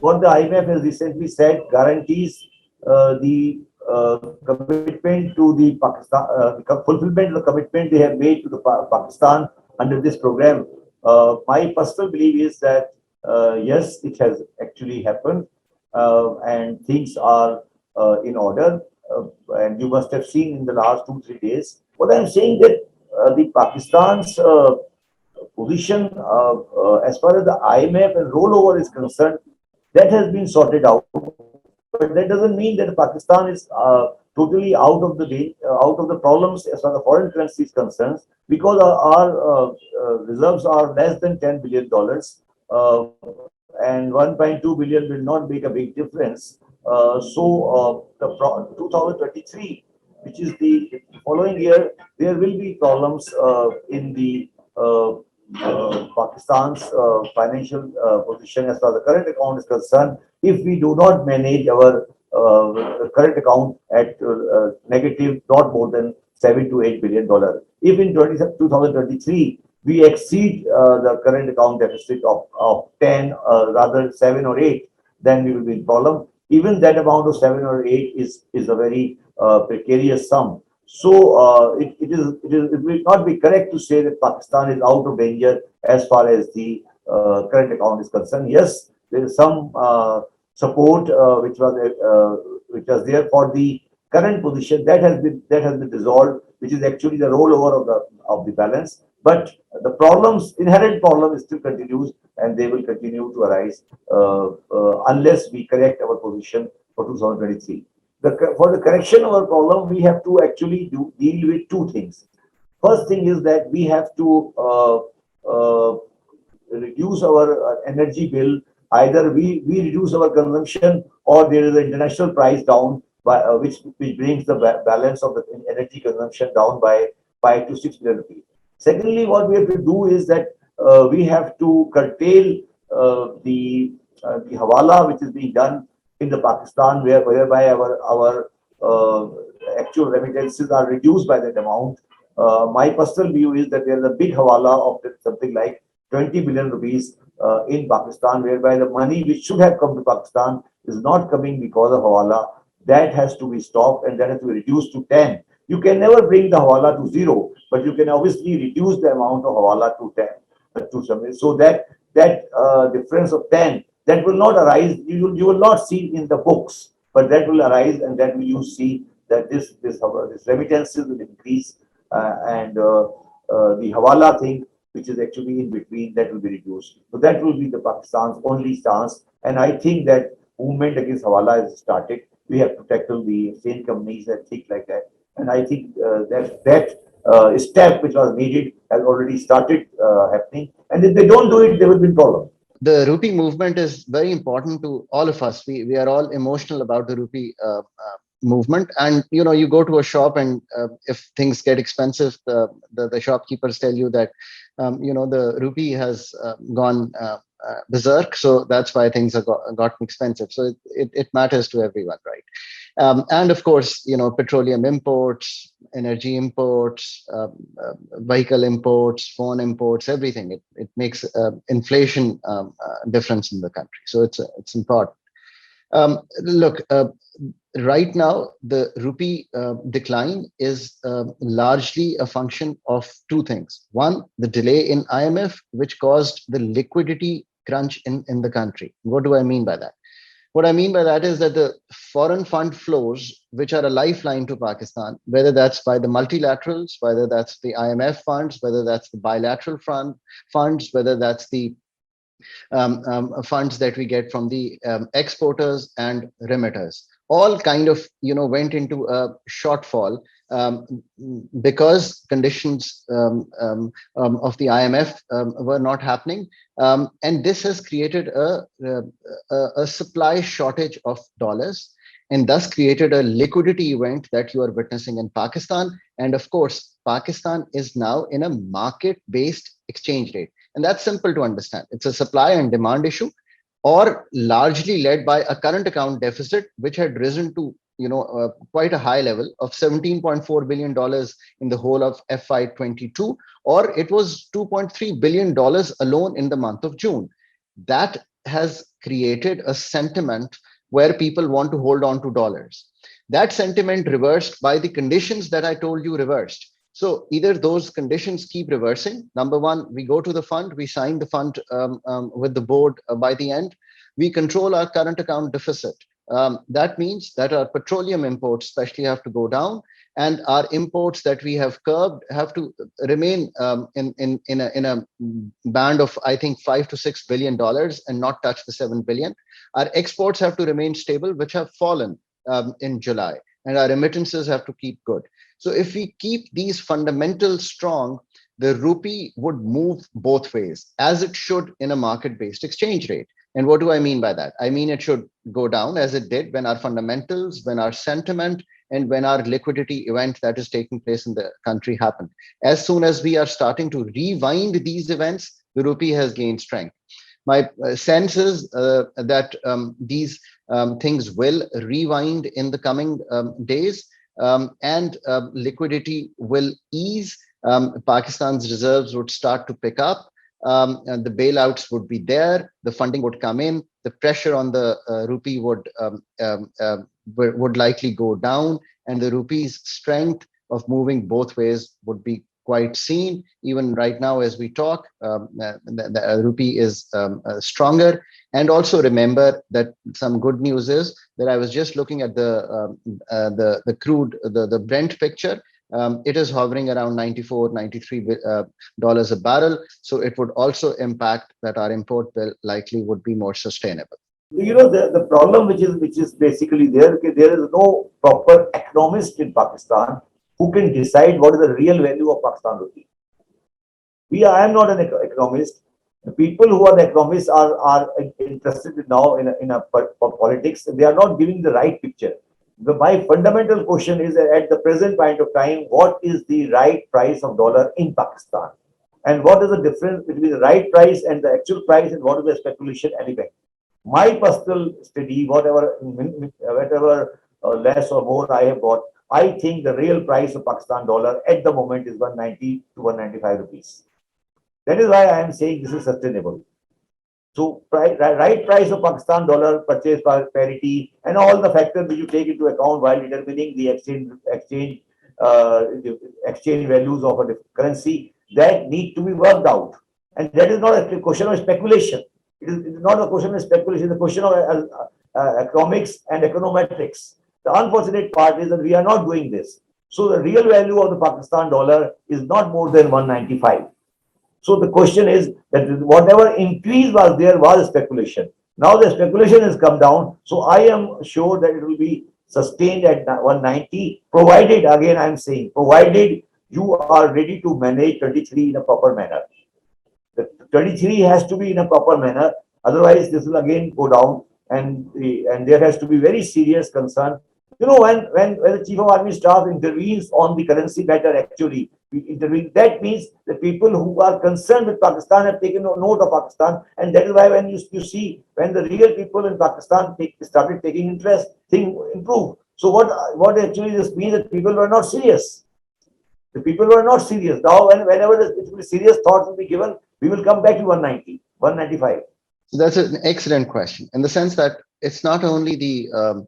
what the IMF has recently said guarantees the commitment to the Pakistan, fulfillment of the commitment they have made to the Pakistan under this program. My personal belief is that yes, it has actually happened, and things are in order. And you must have seen in the last 2 3 days. What I'm saying that the Pakistan's position as far as the IMF and rollover is concerned, that has been sorted out. But that doesn't mean that Pakistan is totally out of the problems as far as the foreign currency is concerned, because our reserves are less than $10 billion, and 1.2 billion will not make a big difference. The 2023, which is the following year, there will be problems in the Pakistan's financial position as far as the current account is concerned, if we do not manage our current account at negative not more than $7 to $8 billion. If in 2023 we exceed the current account deficit of 10, rather 7 or 8, then we will be in problem. Even that amount of 7 or 8 is a very precarious sum. So it will not be correct to say that Pakistan is out of danger as far as the current account is concerned. Yes, there is some support which was there for the current position that has been dissolved, which is actually the rollover of the balance. But the inherent problem still continues, and they will continue to arise unless we correct our position for 2023. For the correction of our problem, we have to actually deal with two things. First thing is that we have to reduce our energy bill. Either we reduce our consumption, or there is an international price down by which brings the balance of the energy consumption down by 5 to 6 billion rupees. Secondly, what we have to do is that we have to curtail the hawala which is being done in the Pakistan, whereby our actual remittances are reduced by that amount. My personal view is that there is a big hawala of something like 20 billion rupees in Pakistan, whereby the money which should have come to Pakistan is not coming because of hawala. That has to be stopped, and that has to be reduced to 10. You can never bring the hawala to 0, but you can obviously reduce the amount of hawala to 10 to something. So that difference of 10, that will not arise. You will not see in the books, but that will arise, and that will you see that this remittances will increase, and the hawala thing, which is actually in between, that will be reduced. So that will be the Pakistan's only stance, and I think that movement against hawala has started. We have to tackle the same companies and things like that, and I think that step which was needed has already started happening. And if they don't do it, there will be problem. The rupee movement is very important to all of us. We are all emotional about the rupee movement, and you go to a shop, and if things get expensive, the shopkeepers tell you that the rupee has gone berserk, so that's why things have gotten expensive. So it matters to everyone, right? And of course, petroleum imports, energy imports, vehicle imports, phone imports, everything. It makes inflation difference in the country. So it's important. Look, right now, the rupee decline is largely a function of two things. One, the delay in IMF, which caused the liquidity crunch in the country. What do I mean by that? What I mean by that is that the foreign fund flows, which are a lifeline to Pakistan, whether that's by the multilaterals, whether that's the IMF funds, whether that's the bilateral funds, whether that's the funds that we get from the exporters and remitters, all kind of went into a shortfall because conditions of the IMF were not happening, and this has created a supply shortage of dollars, and thus created a liquidity event that you are witnessing in Pakistan. And of course, Pakistan is now in a market-based exchange rate. And that's simple to understand. It's a supply and demand issue, or largely led by a current account deficit, which had risen to quite a high level of $17.4 billion in the whole of FY22, or it was $2.3 billion alone in the month of June. That has created a sentiment where people want to hold on to dollars. That sentiment reversed by the conditions that I told you reversed. So either those conditions keep reversing. Number one, we go to the fund, we sign the fund with the board by the end. We control our current account deficit. That means that our petroleum imports especially have to go down, and our imports that we have curbed have to remain in a band of, I think, $5 to $6 billion and not touch the 7 billion. Our exports have to remain stable, which have fallen in July, and our remittances have to keep good. So if we keep these fundamentals strong, the rupee would move both ways, as it should in a market-based exchange rate. And what do I mean by that? I mean it should go down as it did when our fundamentals, when our sentiment, and when our liquidity event that is taking place in the country happened. As soon as we are starting to rewind these events, the rupee has gained strength. My sense is that these things will rewind in the coming days, and liquidity will ease. Pakistan's reserves would start to pick up. And the bailouts would be there, the funding would come in, the pressure on the rupee would likely go down, and the rupee's strength of moving both ways would be quite seen. Even right now, as we talk, the rupee is stronger. And also remember that some good news is that I was just looking at the crude, the Brent picture. It is hovering around $93 a barrel. So it would also impact that our import bill likely would be more sustainable. The problem which is basically there, okay, there is no proper economist in Pakistan who can decide what is the real value of Pakistan rupee. I am not an economist. The people who are the economists are interested now in politics. They are not giving the right picture. My fundamental question is that at the present point of time, what is the right price of dollar in Pakistan? And what is the difference between the right price and the actual price, and what is the speculation element? My personal study, whatever less or more I have got, I think the real price of Pakistan dollar at the moment is 190 to 195 rupees. That is why I am saying this is sustainable. So right price of Pakistan dollar, purchase parity, and all the factors that you take into account while determining the exchange values of a currency, that need to be worked out. And that is not a question of speculation. It is not a question of speculation. It's a question of economics and econometrics. The unfortunate part is that we are not doing this. So the real value of the Pakistan dollar is not more than 195. So the question is that whatever increase was there was speculation. Now the speculation has come down. So I am sure that it will be sustained at 190, provided, again I am saying, provided you are ready to manage 23 in a proper manner. The 23 has to be in a proper manner. Otherwise, this will again go down, and there has to be very serious concern. When the Chief of Army Staff intervenes on the currency matter, actually, that means the people who are concerned with Pakistan have taken note of Pakistan, and that is why when you see, when the real people in Pakistan started taking interest, things improve. So what actually this means that people were not serious. The people were not serious. Now, whenever the serious thoughts will be given, we will come back to 190, 195. So that's an excellent question, in the sense that it's not only the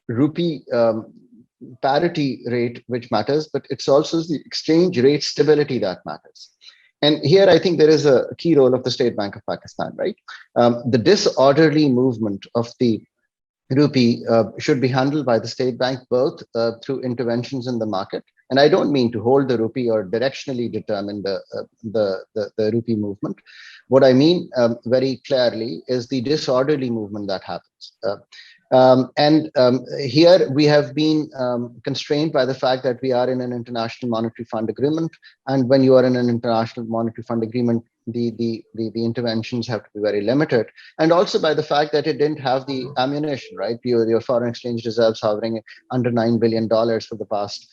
rupee parity rate which matters, but it's also the exchange rate stability that matters. And here I think there is a key role of the State Bank of Pakistan, right? The disorderly movement of the rupee should be handled by the State Bank, both through interventions in the market. And I don't mean to hold the rupee or directionally determine the rupee movement. What I mean very clearly is the disorderly movement that happens. Here we have been constrained by the fact that we are in an international monetary fund agreement. And when you are in an international monetary fund agreement, the interventions have to be very limited. And also by the fact that it didn't have the ammunition, right? Your foreign exchange reserves hovering under $9 billion for the past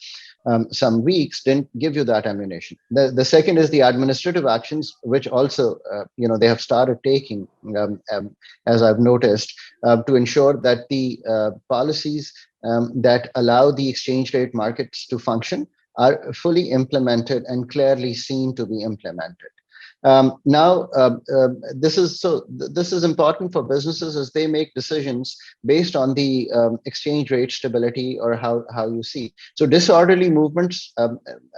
some weeks didn't give you that ammunition. The second is the administrative actions, which also, they have started taking, as I've noticed, to ensure that the policies that allow the exchange rate markets to function are fully implemented and clearly seen to be implemented. This is important for businesses as they make decisions based on the exchange rate stability or how you see. So disorderly movements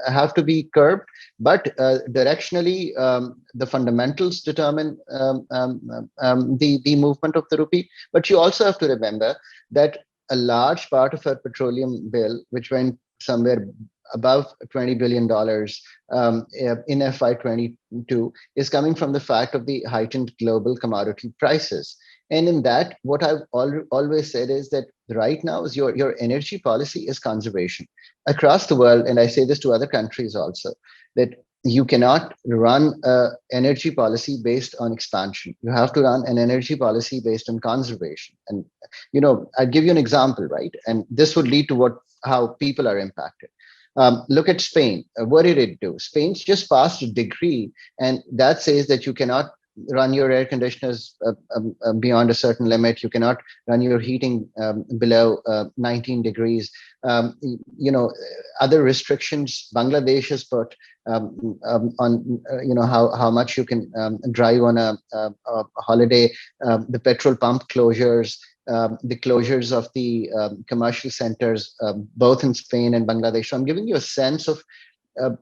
have to be curbed, but directionally, the fundamentals determine the movement of the rupee. But you also have to remember that a large part of our petroleum bill, which went somewhere above $20 billion in FY22, is coming from the fact of the heightened global commodity prices. And in that, what I've always said is that right now is your energy policy is conservation across the world. And I say this to other countries also, that you cannot run an energy policy based on expansion. You have to run an energy policy based on conservation. And, I'd give you an example, right? And this would lead to how people are impacted. Look at Spain. What did it do? Spain's just passed a decree, and that says that you cannot run your air conditioners beyond a certain limit. You cannot run your heating below 19 degrees. Other restrictions Bangladesh has put on, how much you can drive on a holiday, the petrol pump closures, the closures of the commercial centers, both in Spain and Bangladesh. So I'm giving you a sense of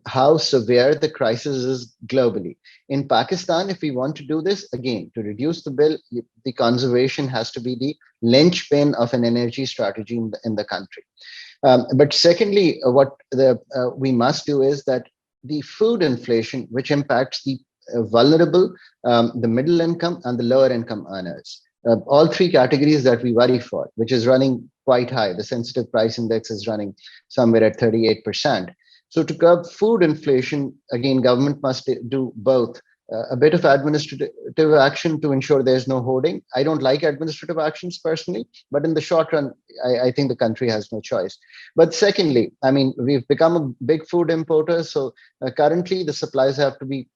how severe the crisis is globally. In Pakistan, if we want to do this, again, to reduce the bill, the conservation has to be the linchpin of an energy strategy in the country. But secondly, what we must do is that the food inflation, which impacts the vulnerable, the middle income, and the lower income earners. All three categories that we worry for, which is running quite high. The sensitive price index is running somewhere at 38%. So to curb food inflation, again, government must do both. A bit of administrative action to ensure there's no hoarding. I don't like administrative actions personally, but in the short run, I think the country has no choice. But secondly, I mean, we've become a big food importer. So currently the supplies have to be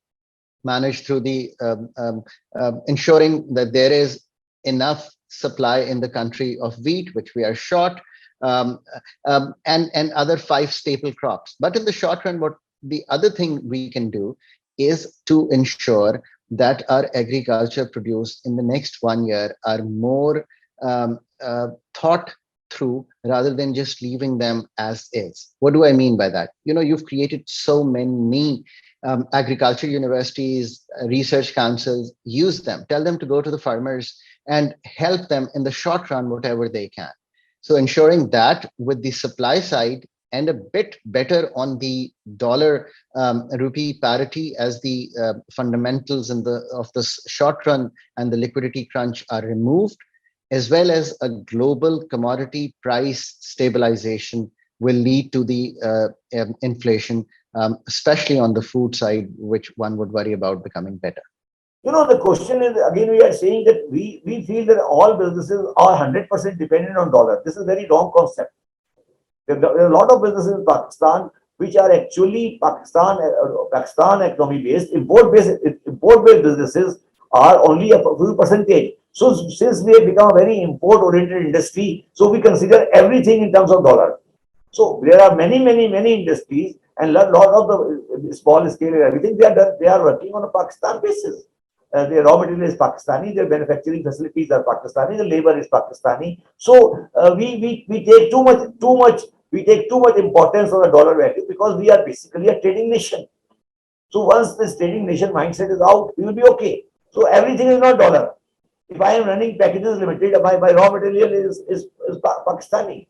managed through the ensuring that there is enough supply in the country of wheat, which we are short, and other 5 staple crops. But in the short run, what the other thing we can do is to ensure that our agriculture produce in the next 1 year are more thought through rather than just leaving them as is. What do I mean by that? You've created so many agriculture universities, research councils. Use them, tell them to go to the farmers and help them in the short run, whatever they can. So ensuring that with the supply side and a bit better on the dollar rupee parity as the fundamentals of the short run and the liquidity crunch are removed, as well as a global commodity price stabilization will lead to the inflation, especially on the food side, which one would worry about becoming better. The question is, again, we are saying that we feel that all businesses are 100% dependent on dollar. This is a very wrong concept. There are a lot of businesses in Pakistan which are actually Pakistan economy based. Import-based businesses are only a few percentage. So since we have become a very import-oriented industry, so we consider everything in terms of dollar. So there are many industries and a lot of the small scale and everything, they are working on a Pakistan basis. The raw material is Pakistani, their manufacturing facilities are Pakistani, the labor is Pakistani. So we take too much importance on the dollar value because we are basically a trading nation. So once this trading nation mindset is out, we will be okay. So everything is not dollar. If I am running packages limited, my raw material is Pakistani.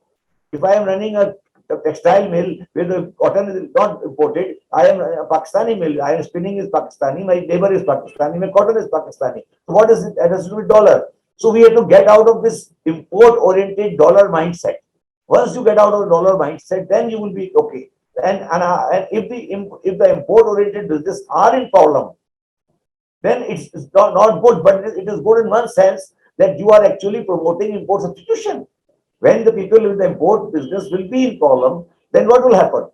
If I am running a textile mill where the cotton is not imported, I am a Pakistani mill. I am spinning is Pakistani. My labor is Pakistani. My cotton is Pakistani. So what is it? That has to do with dollar. So we have to get out of this import-oriented dollar mindset. Once you get out of the dollar mindset, then you will be okay. And if the import-oriented business are in problem, then it's not good. But it is good in one sense that you are actually promoting import substitution. When the people with the import business will be in problem, then what will happen?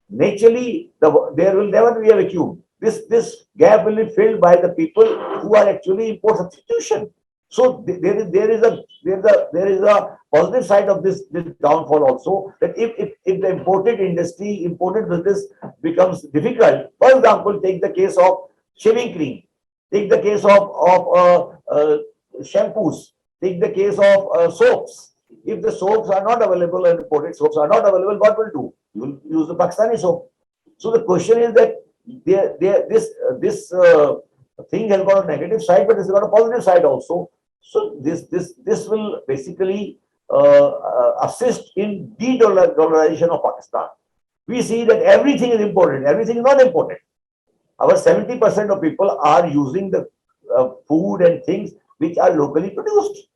Naturally, there will never be a vacuum. This gap will be filled by the people who are actually import substitution. So there is a positive side of this downfall also, that if the imported business becomes difficult. For example, take the case of shaving cream. Take the case of shampoos. Take the case of soaps. If the soaps are not available and imported soaps are not available, what will do? You will use the Pakistani soap. So the question is that this thing has got a negative side, but it's got a positive side also. So this will basically assist in de-dollarization of Pakistan. We see that everything is imported, everything is not imported. Our 70% of people are using the food and things which are locally produced.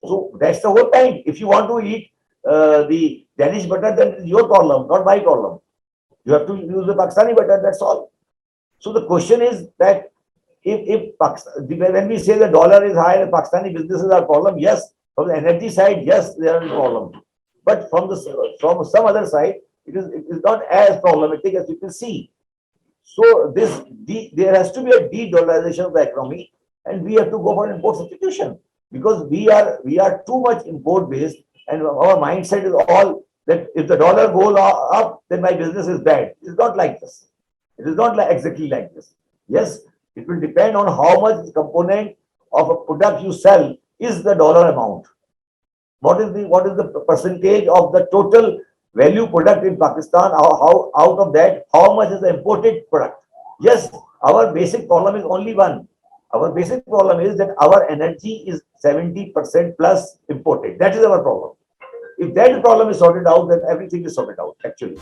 So that's the whole point. If you want to eat the Danish butter, then it's your problem, not my problem. You have to use the Pakistani butter, that's all. So the question is that if Pakistan, when we say the dollar is high, the Pakistani businesses are problem, yes. From the energy side, yes, they are a problem. But from some other side, it is not as problematic as people see. So there has to be a de-dollarization of the economy, and we have to go for import substitution because we are too much import based, and our mindset is all that if the dollar goes up, then my business is bad. It's not like this. It is not like exactly like this. Yes, it will depend on how much component of a product you sell is the dollar amount. What is the percentage of the total value product in Pakistan? How out of that, how much is the imported product? Yes, our basic problem is only one. Our basic problem is that our energy is 70% plus imported. That is our problem. If that problem is sorted out, then everything is sorted out, actually.